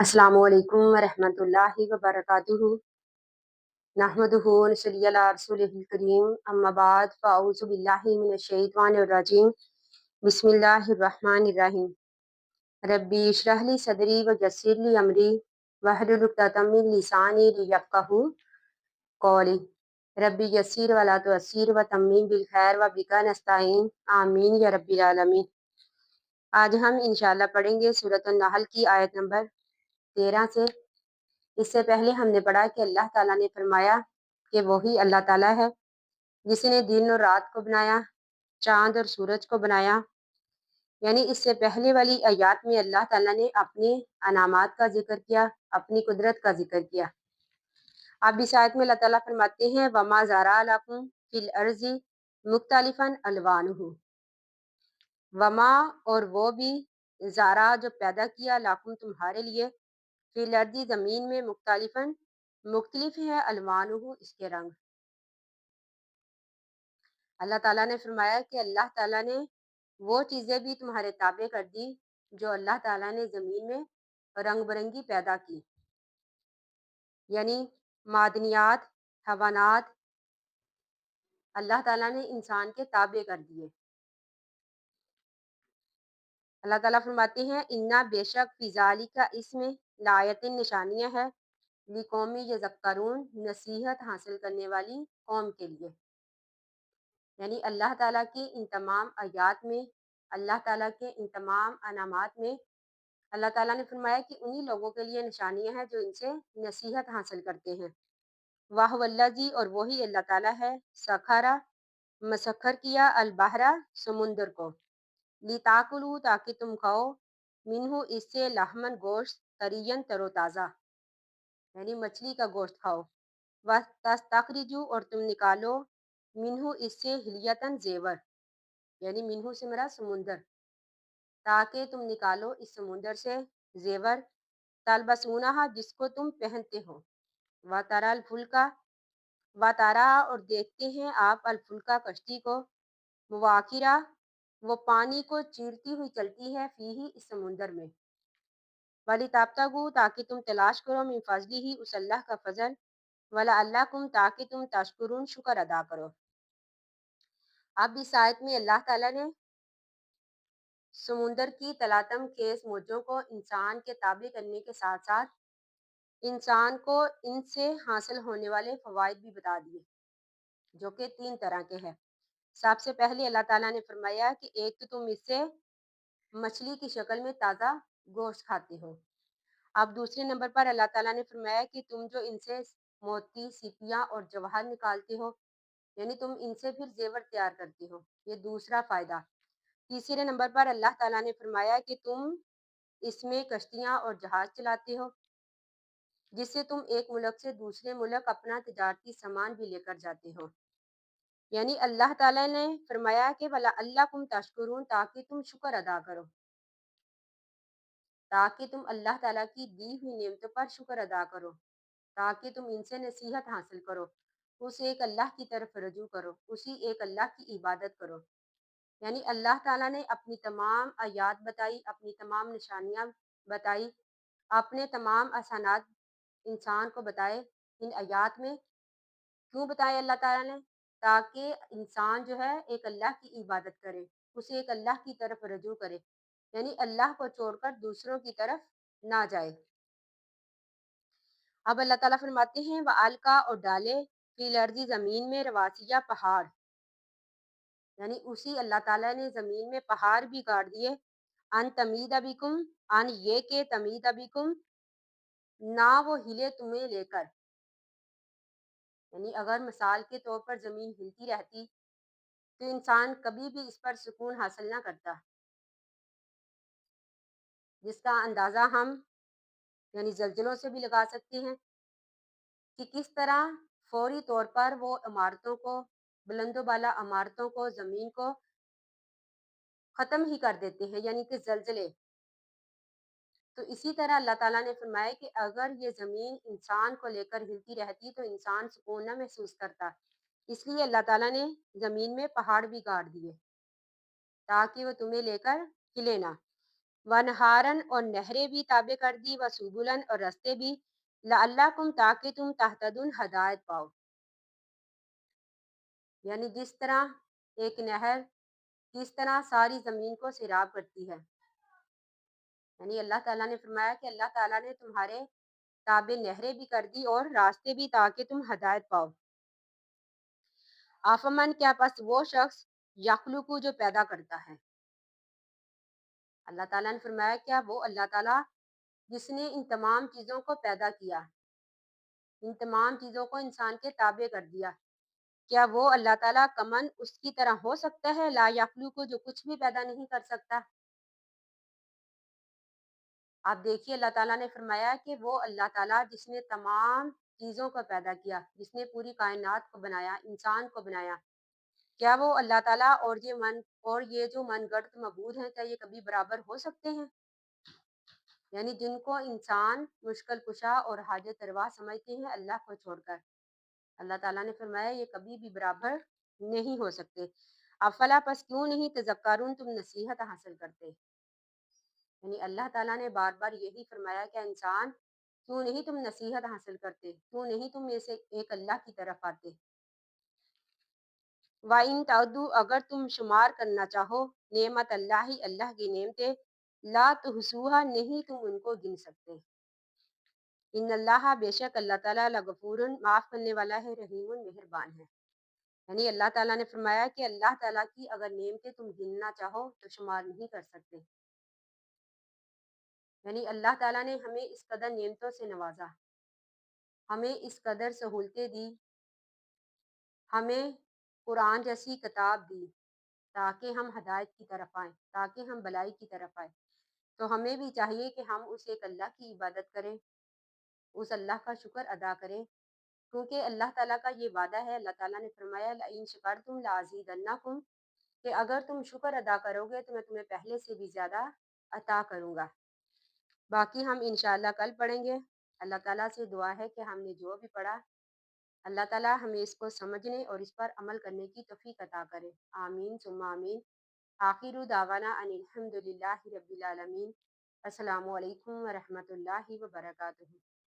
अस्सलामु अलैकुम वरहमतुल्लाहि वबरकातुहू। नहमदुहू व नसल्ली अला रसूलिहिल करीम। अम्मा बाद फ़अऊज़ु बिल्लाहि मिनश शैतानिर रजीम। बिस्मिल्लाहिर रहमानिर रहीम। रब्बी इश्रह ली सदरी व यस्सिर ली अमरी वहलुल उक़दतम मिन लिसानी लियफ़क़हू क़ौली। रब्बी यस्सिर वला तुअस्सिर व तम्मिम बिल खैर व बिका नस्तईन। आमीन या रब्बिल आलमीन। आज हम इंशाअल्लाह पढ़ेंगे सूरह अन-नहल की आयत नंबर 13 से। इससे पहले हमने पढ़ा कि अल्लाह ताला ने फरमाया कि वही अल्लाह ताला है जिसने दिन और रात को बनाया, चांद और सूरज को बनाया। यानी इससे पहले वाली आयत में अल्लाह ताला ने अपने अनामात का जिक्र किया, अपनी कुदरत का जिक्र किया। अब इस आयत में अल्लाह ताला फरमाते हैं वमा ज़रा लकुम फिल अर्ज़ि मुख्तलिफन अलवानुहु। वमा और वो भी ज़ारा जो पैदा किया लाकुम तुम्हारे लिए फिल अर्ज़ि ज़मीन में मुख्तलिफन मुख्तलिफ है अलवानुहु इसके रंग। अल्लाह ताला ने फरमाया कि अल्लाह ताला ने वो चीज़ें भी तुम्हारे ताबे कर दी जो अल्लाह ताला ने ज़मीन में रंग बिरंगी पैदा की। यानी मादनियात, हवानात अल्लाह ताला ने इंसान के ताबे कर दिए। अल्लाह ताला फरमाते हैं इन्ना बेशक फिजाली का इसमें लायतिन निशानियां है ली कौमी यज़क्करून नसीहत हासिल करने वाली कौम के लिए। यानी अल्लाह ताला की इन तमाम आयात में, अल्लाह ताला के इन तमाम अनामात में अल्लाह ताला ने फरमाया कि उन्हीं लोगों के लिए निशानियां हैं जो इनसे नसीहत हासिल करते हैं। वाह वल्लाजी और वही अल्लाह ताला है सखरा मसखर किया अल बहरा समुंदर को लिताकुलू ताकि तुम खाओ मिनहु इससे लहमन गोश्त तरियन तरोताज़ा यानी मछली का गोश्त खाओ। वह तस्तखरिजू और तुम निकालो मिनहु इससे हिलियतन जेवर यानी मिनहु से मेरा समुंदर ताकि तुम निकालो इस समुंदर से जेवर तलबसूनहा जिसको तुम पहनते हो। व तारा फुल्का व तारा और देखते हैं आप अलफुल्का कश्ती को मुवाकिरा वो पानी को चीरती हुई चलती है फीही इस समुंदर में। वाली ताबतगु ताकि तुम तलाश करो मिन फजली ही उस अल्लाह का फजल वाला अल्लाह कुम ताकि तुम तशकुरून शुक्र अदा करो। अब इस आयत में अल्लाह ताला ने समुंदर की तलातम खेस मौजों को इंसान के ताबे करने के साथ साथ इंसान को इनसे हासिल होने वाले फवाइद भी बता दिए जो कि 3 तरह के हैं। सबसे पहले अल्लाह ताला ने फरमाया कि एक तो तुम इससे मछली की शक्ल में ताज़ा गोश्त खाते हो। अब दूसरे नंबर पर अल्लाह ताला ने फरमाया कि तुम जो इनसे मोती, सीपियाँ और जवाहर निकालते हो यानी तुम इनसे फिर जेवर तैयार करते हो, ये दूसरा फ़ायदा। तीसरे नंबर पर अल्लाह ताला ने फरमाया कि तुम इसमें कश्तियाँ और जहाज चलाते हो जिससे तुम एक मुल्क से दूसरे मुल्क अपना तिजारती सामान भी लेकर जाते हो। यानी अल्लाह ताला ने फरमाया कि वला अल्लाह कुम तशकुरून ताकि तुम शुक्र अदा करो, ताकि तुम अल्लाह ताला की दी हुई नेमतों पर शुक्र अदा करो, ताकि तुम इनसे नसीहत हासिल करो, उस एक अल्लाह की तरफ रजू करो, उसी एक अल्लाह की इबादत करो। यानी अल्लाह ताला ने अपनी तमाम आयात बताई, अपनी तमाम निशानियाँ बताई, अपने तमाम आसानात इंसान को बताए इन आयात में। क्यों बताए अल्लाह ताला ने? ताकि इंसान जो है एक अल्लाह की इबादत करे, उसे एक अल्लाह की तरफ रजू करे, यानी अल्लाह को छोड़कर दूसरों की तरफ ना जाए। अब अल्लाह ताला फरमाते हैं व अलका और डाले फिल अर्ज़ी ज़मीन में रवासिया पहाड़ यानी उसी अल्लाह ताला ने ज़मीन में पहाड़ भी गाड़ दिए अन तमीद अबिकुम अन ये के तमीद अबिकुम ना वो हिले तुम्हें लेकर। यानी अगर मिसाल के तौर पर ज़मीन हिलती रहती तो इंसान कभी भी इस पर सुकून हासिल ना करता, जिसका अंदाज़ा हम यानी ज़लज़लों से भी लगा सकते हैं कि किस तरह फौरी तौर पर वो इमारतों को बुलंदो बाला इमारतों को ज़मीन को ख़त्म ही कर देते हैं यानी कि ज़लज़ले। तो इसी तरह अल्लाह ताला ने फरमाया कि अगर ये ज़मीन इंसान को लेकर हिलती रहती तो इंसान सुकून न महसूस करता, इसलिए अल्लाह ताला ने ज़मीन में पहाड़ भी गाड़ दिए ताकि वो तुम्हें लेकर हिले ना। वनहारन और नहरें भी ताबे कर दी, व सुबुलन और रस्ते भी, लअल्लाकुम ताकि तुम तहतदुन हदायत पाओ। यानी जिस तरह एक नहर किस तरह सारी ज़मीन को सैराब करती है, यानी अल्लाह ताला ने फरमाया कि अल्लाह ताला ने तुम्हारे ताबे नहरें भी कर दी और रास्ते भी, ताकि तुम हदायत पाओ। आफमन, क्या बस वो शख्स, यखलुकु, जो पैदा करता है। अल्लाह ताला ने फरमाया क्या वो अल्लाह ताला जिसने इन तमाम चीज़ों को पैदा किया, इन तमाम चीज़ों को इंसान के ताबे कर दिया, क्या वो अल्लाह ताला कमन उसकी तरह हो सकता है, ला यखलुकु, जो कुछ भी पैदा नहीं कर सकता। आप देखिए अल्लाह ताला ने फरमाया कि वो अल्लाह ताला जिसने तमाम चीज़ों को पैदा किया, जिसने पूरी कायनात को बनाया, इंसान को बनाया, क्या वो अल्लाह ताला और ये जो मनगढ़ंत मबूद हैं, क्या ये कभी बराबर हो सकते हैं? यानी जिनको इंसान मुश्किल कुशा और हाजत रवा समझते हैं अल्लाह को छोड़कर, अल्लाह ताला ने फरमाया ये कभी भी बराबर नहीं हो सकते। अफला, पस क्यों नहीं तज़क्कारून, तुम नसीहत हासिल करते। यानी अल्लाह ताला ने बार बार यही फरमाया कि इंसान क्यों नहीं तुम नसीहत हासिल करते, क्यों नहीं तुम में से एक अल्लाह की तरफ आते। वाइन ताउदू, अगर तुम शुमार करना चाहो, नेमत अल्लाह ही, अल्लाह की नेमतें, ला तुहसूहा, नहीं तुम उनको गिन सकते। इन अल्लाह, बेशक अल्लाह ताला, लगफूरुन, माफ़ करने वाला है, रहीमुन, मेहरबान है। यानी अल्लाह ताला ने फरमाया कि अल्लाह ताला की अगर नेमतें तुम गिनना चाहो तो शुमार नहीं कर सकते। यानी अल्लाह ताला ने हमें इस कदर नेमतों से नवाजा, हमें इस कदर सहूलतें दी, हमें कुरान जैसी किताब दी, ताकि हम हदायत की तरफ आएँ, ताकि हम भलाई की तरफ आएँ। तो हमें भी चाहिए कि हम उस एक अल्लाह की इबादत करें, उस अल्लाह का शुक्र अदा करें, क्योंकि अल्लाह ताला का ये वादा है, अल्लाह ताला ने फरमाया लइन शकरतुम लाज़ीदन्नकुम, कि अगर तुम शुक्र अदा करोगे तो मैं तुम्हें पहले से भी ज़्यादा अता करूँगा। बाकी हम इंशाअल्लाह कल पढ़ेंगे। अल्लाह ताला से दुआ है कि हमने जो भी पढ़ा, अल्लाह ताला हमें इसको समझने और इस पर अमल करने की तौफीक अता करे। आमीन सुम्मा आमीन। आखिरु दावाना अनिल हम्दुलिल्लाहि रब्बिल आलमीन। अस्सलामु अलैकुम व रहमतुल्लाहि व बरकातुहू।